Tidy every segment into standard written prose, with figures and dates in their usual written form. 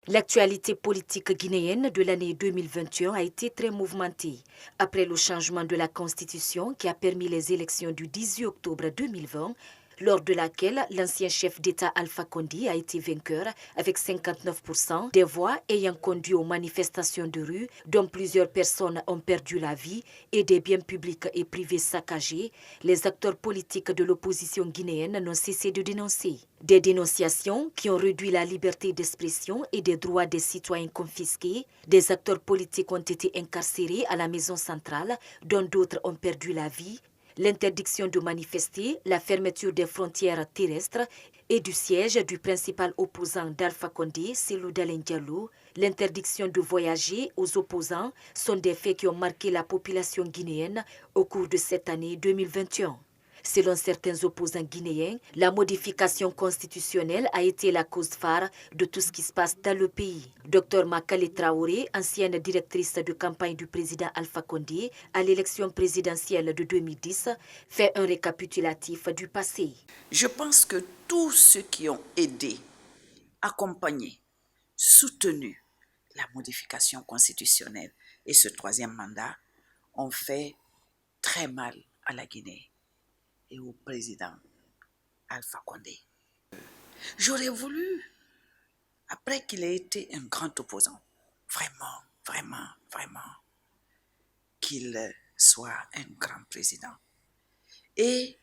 L'actualité politique guinéenne de l'année 2021 a été très mouvementée. Après le changement de la Constitution qui a permis les élections du 18 octobre 2020, lors de laquelle l'ancien chef d'État Alpha Condé a été vainqueur avec 59% des voix ayant conduit aux manifestations de rue dont plusieurs personnes ont perdu la vie et des biens publics et privés saccagés, les acteurs politiques de l'opposition guinéenne n'ont cessé de dénoncer. Des dénonciations qui ont réduit la liberté d'expression et des droits des citoyens confisqués. Des acteurs politiques ont été incarcérés à la maison centrale, dont d'autres ont perdu la vie. L'interdiction de manifester, la fermeture des frontières terrestres et du siège du principal opposant d'Alpha Condé, Cellou Dalein Diallo, l'interdiction de voyager aux opposants sont des faits qui ont marqué la population guinéenne au cours de cette année 2021. Selon certains opposants guinéens, la modification constitutionnelle a été la cause phare de tout ce qui se passe dans le pays. Dr Makale Traoré, ancienne directrice de campagne du président Alpha Condé à l'élection présidentielle de 2010, fait un récapitulatif du passé. Je pense que tous ceux qui ont aidé, accompagné, soutenu la modification constitutionnelle et ce troisième mandat ont fait très mal à la Guinée et au président Alpha Condé. J'aurais voulu, après qu'il ait été un grand opposant, vraiment, qu'il soit un grand président. Et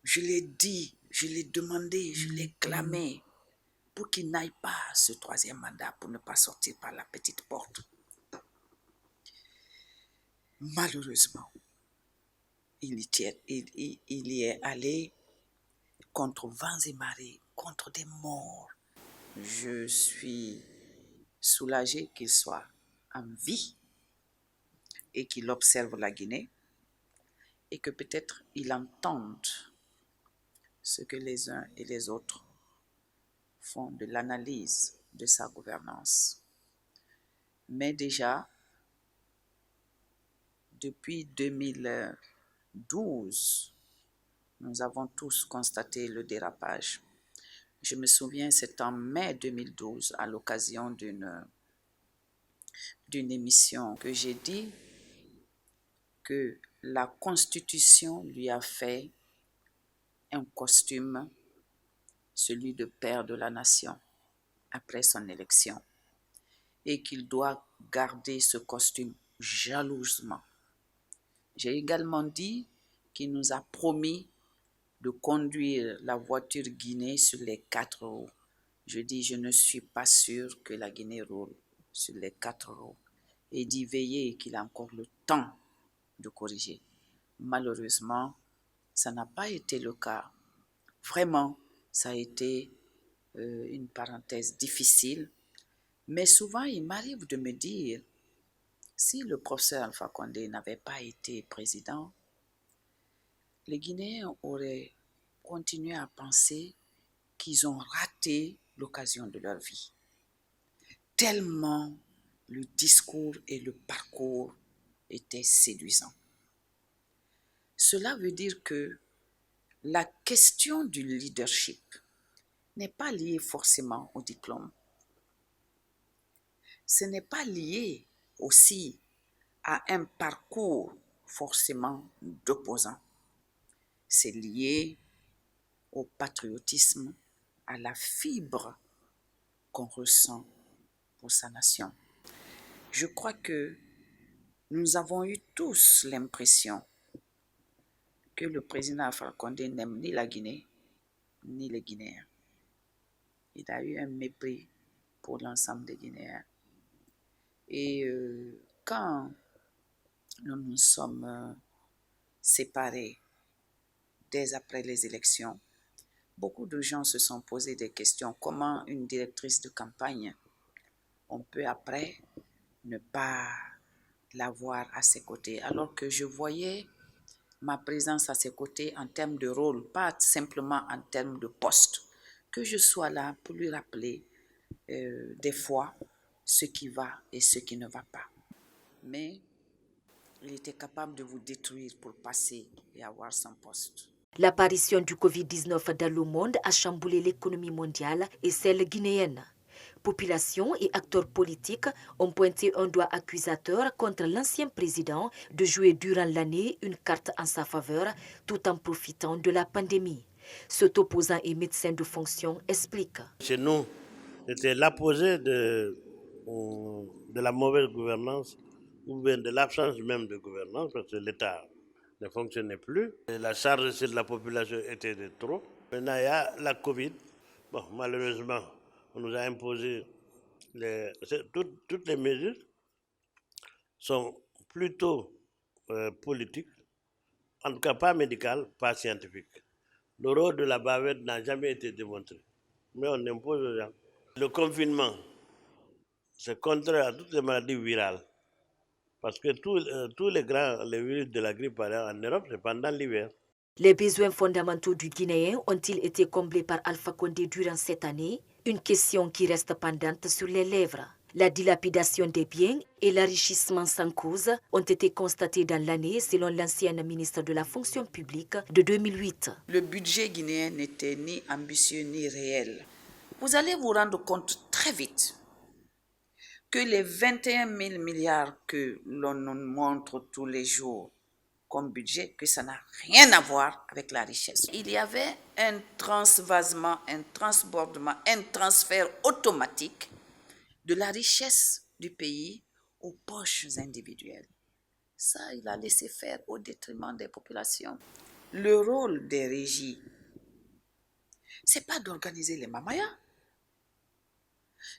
je l'ai dit, je l'ai demandé, je l'ai clamé pour qu'il n'aille pas ce troisième mandat, pour ne pas sortir par la petite porte. Malheureusement, il y est allé contre vents et marées, contre des morts. Je suis soulagée qu'il soit en vie et qu'il observe la Guinée et que peut-être il entende ce que les uns et les autres font de l'analyse de sa gouvernance. Mais déjà, depuis 2012, nous avons tous constaté le dérapage. Je me souviens, c'est en mai 2012, à l'occasion d'une émission, que j'ai dit que la Constitution lui a fait un costume, celui de père de la nation, après son élection, et qu'il doit garder ce costume jalousement. J'ai également dit qu'il nous a promis de conduire la voiture Guinée sur les 4 roues. Je dis, je ne suis pas sûr que la Guinée roule sur les 4 roues et d'y veiller qu'il a encore le temps de corriger. Malheureusement, ça n'a pas été le cas. Vraiment, ça a été une parenthèse difficile. Mais souvent, il m'arrive de me dire, si le professeur Alpha Condé n'avait pas été président, les Guinéens auraient continué à penser qu'ils ont raté l'occasion de leur vie. Tellement le discours et le parcours étaient séduisants. Cela veut dire que la question du leadership n'est pas liée forcément au diplôme. Ce n'est pas lié aussi à un parcours forcément d'opposant. C'est lié au patriotisme, à la fibre qu'on ressent pour sa nation. Je crois que nous avons eu tous l'impression que le président Alpha Condé n'aime ni la Guinée, ni les Guinéens. Il a eu un mépris pour l'ensemble des Guinéens. Et quand nous nous sommes séparés dès après les élections, beaucoup de gens se sont posé des questions. Comment une directrice de campagne, on peut après ne pas l'avoir à ses côtés, alors que je voyais ma présence à ses côtés en termes de rôle, pas simplement en termes de poste, que je sois là pour lui rappeler des fois ce qui va et ce qui ne va pas. Mais il était capable de vous détruire pour passer et avoir son poste. L'apparition du Covid-19 dans le monde a chamboulé l'économie mondiale et celle guinéenne. Population et acteurs politiques ont pointé un doigt accusateur contre l'ancien président de jouer durant l'année une carte en sa faveur tout en profitant de la pandémie. Cet opposant et médecin de fonction explique. Chez nous, c'était l'apposé de la mauvaise gouvernance ou bien de l'absence même de gouvernance parce que l'État ne fonctionnait plus. Et la charge sur la population était de trop. Maintenant, il y a la Covid. Bon, malheureusement, on nous a imposé toutes les mesures sont plutôt politiques, en tout cas pas médicales, pas scientifiques. Le rôle de la bavette n'a jamais été démontré, mais on impose aux gens. Le confinement, c'est contraire à toutes les maladies virales, parce que tous les virus de la grippe en Europe, c'est pendant l'hiver. Les besoins fondamentaux du Guinéen ont-ils été comblés par Alpha Condé durant cette année? Une question qui reste pendante sur les lèvres. La dilapidation des biens et l'enrichissement sans cause ont été constatés dans l'année selon l'ancienne ministre de la fonction publique de 2008. Le budget guinéen n'était ni ambitieux ni réel. Vous allez vous rendre compte très vite que les 21 000 milliards que l'on nous montre tous les jours comme budget, que ça n'a rien à voir avec la richesse. Il y avait un transvasement, un transbordement, un transfert automatique de la richesse du pays aux poches individuelles. Ça, il a laissé faire au détriment des populations. Le rôle des régies, ce n'est pas d'organiser les mamayas.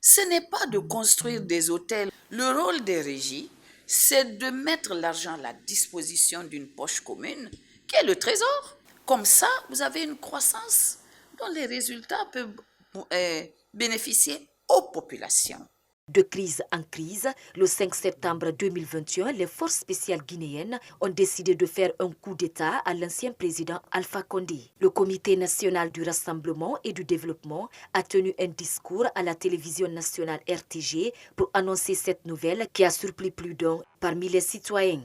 Ce n'est pas de construire des hôtels. Le rôle des régies, c'est de mettre l'argent à la disposition d'une poche commune, qui est le trésor. Comme ça, vous avez une croissance dont les résultats peuvent bénéficier aux populations. De crise en crise, le 5 septembre 2021, les forces spéciales guinéennes ont décidé de faire un coup d'État à l'ancien président Alpha Condé. Le Comité national du rassemblement et du développement a tenu un discours à la télévision nationale RTG pour annoncer cette nouvelle qui a surpris plus d'un parmi les citoyens.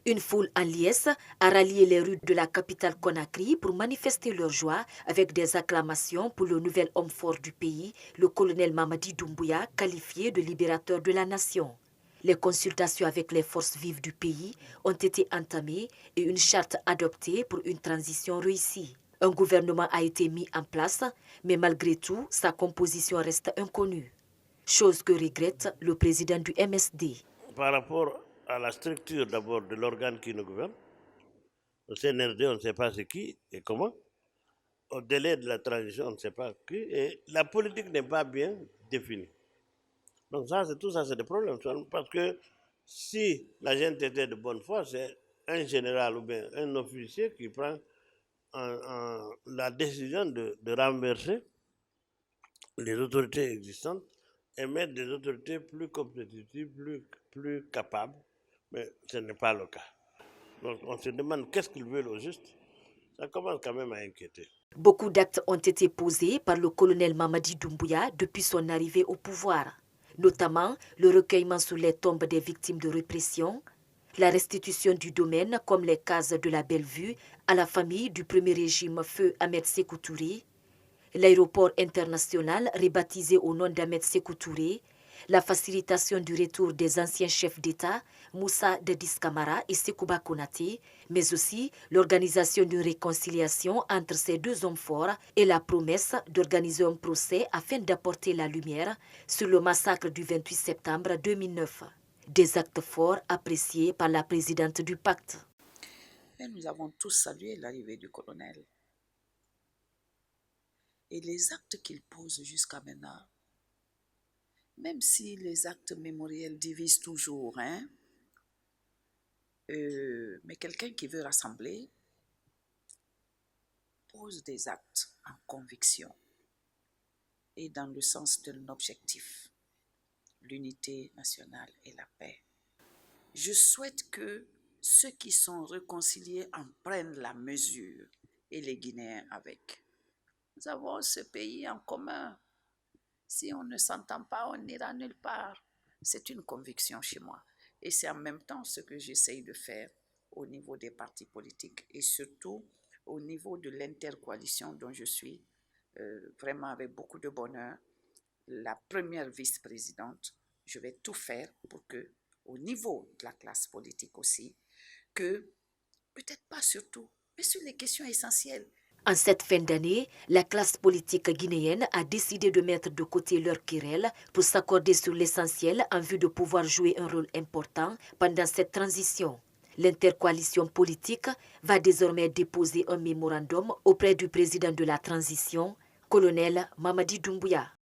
Une foule en liesse a rallié les rues de la capitale Conakry pour manifester leur joie avec des acclamations pour le nouvel homme fort du pays, le colonel Mamadi Doumbouya, qualifié de libérateur de la nation. Les consultations avec les forces vives du pays ont été entamées et une charte adoptée pour une transition réussie. Un gouvernement a été mis en place, mais malgré tout, sa composition reste inconnue. Chose que regrette le président du MSD. Par rapport à la structure d'abord de l'organe qui nous gouverne, au CNRD, on ne sait pas c'est qui et comment. Au délai de la transition, on ne sait pas qui. Et la politique n'est pas bien définie. Donc tout ça, c'est des problèmes. Parce que si la gente était de bonne foi, c'est un général ou bien un officier qui prend la décision de renverser les autorités existantes et mettre des autorités plus compétitives, plus capables. Mais ce n'est pas le cas. Donc on se demande qu'est-ce qu'ils veulent au juste. Ça commence quand même à inquiéter. Beaucoup d'actes ont été posés par le colonel Mamadi Doumbouya depuis son arrivée au pouvoir, notamment le recueillement sous les tombes des victimes de répression, la restitution du domaine comme les cases de la Bellevue à la famille du premier régime Feu Ahmed Sékou Touré, l'aéroport international rebaptisé au nom d'Ahmed Sékou Touré, la facilitation du retour des anciens chefs d'État, Moussa Dadis Camara et Sekouba Konaté, mais aussi l'organisation d'une réconciliation entre ces deux hommes forts et la promesse d'organiser un procès afin d'apporter la lumière sur le massacre du 28 septembre 2009. Des actes forts appréciés par la présidente du pacte. Et nous avons tous salué l'arrivée du colonel. Et les actes qu'il pose jusqu'à maintenant, même si les actes mémoriels divisent toujours, mais quelqu'un qui veut rassembler pose des actes en conviction et dans le sens de l'objectif, l'unité nationale et la paix. Je souhaite que ceux qui sont réconciliés en prennent la mesure et les Guinéens avec. Nous avons ce pays en commun. Si on ne s'entend pas, on n'ira nulle part. C'est une conviction chez moi. Et c'est en même temps ce que j'essaye de faire au niveau des partis politiques et surtout au niveau de l'intercoalition dont je suis vraiment avec beaucoup de bonheur la première vice-présidente, je vais tout faire pour que, au niveau de la classe politique aussi, que, peut-être pas surtout, mais sur les questions essentielles. En cette fin d'année, la classe politique guinéenne a décidé de mettre de côté leurs querelles pour s'accorder sur l'essentiel en vue de pouvoir jouer un rôle important pendant cette transition. L'intercoalition politique va désormais déposer un mémorandum auprès du président de la transition, colonel Mamadi Doumbouya.